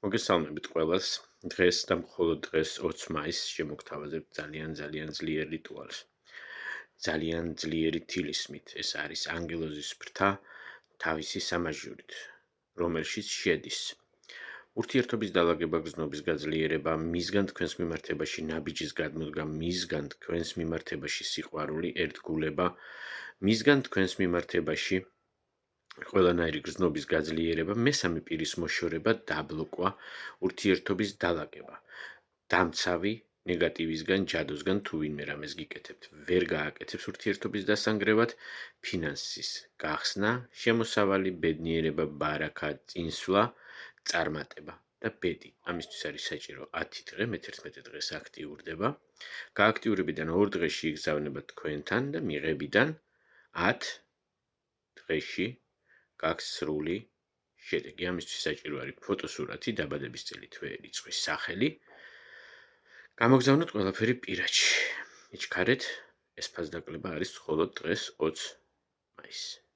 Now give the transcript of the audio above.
მოგესალმებით ყველას. დღეს და მხოლოდ დღეს 20 მაისს შემოგთავაზებთ ძალიან ძლიერ რიტუალს. ძალიან ძლიერი თილისმით. ეს არის ანგელოზის ფრთა თავისი სამაჟურით, რომელშიც შედის ურთიერთობის დალაგება, გზნობის გაძლიერება, მისგან თქვენს მიმართებაში ნაბიჯის გადმოდგა, მისგან თქვენს მიმართებაში სიყვარული, ერთგულება, მისგან თქვენს მიმართებაში ყველანაირი გზნობის გაძლიერება, მესამე პირის მოშორება, დაბლოკვა, ურთიერთობის დალაგება, დამცავი ნეგატივისგან, ჯადოსგან თუ ვინმე რამეს გიკეთებთ, ვერ გააკეთებს ურთიერთობის დასანგრევად, ფინანსის გახსნა, შემოსავალი, ბედნიერება, ბარაკა, წინსვლა, წარმატება და ბედი. ამისთვის არის საჭირო 10 დღე, მე-11 დღეს აქტიურდება. გააქტიურებიდან 2 დღეში იგზავნება თქვენთან და მიღებიდან 10 დღეში გაქვს სრული შედეგი. ამისთვის საჭირო არის ფოტოსურათი, დაბადების წელი, თვე, რიცხვი, სახელი. გამოგზავნოთ ყველაფერი პირადში. იჩქარეთ, ეს ფასდაკლება არის მხოლოდ დღეს 20 მაისს.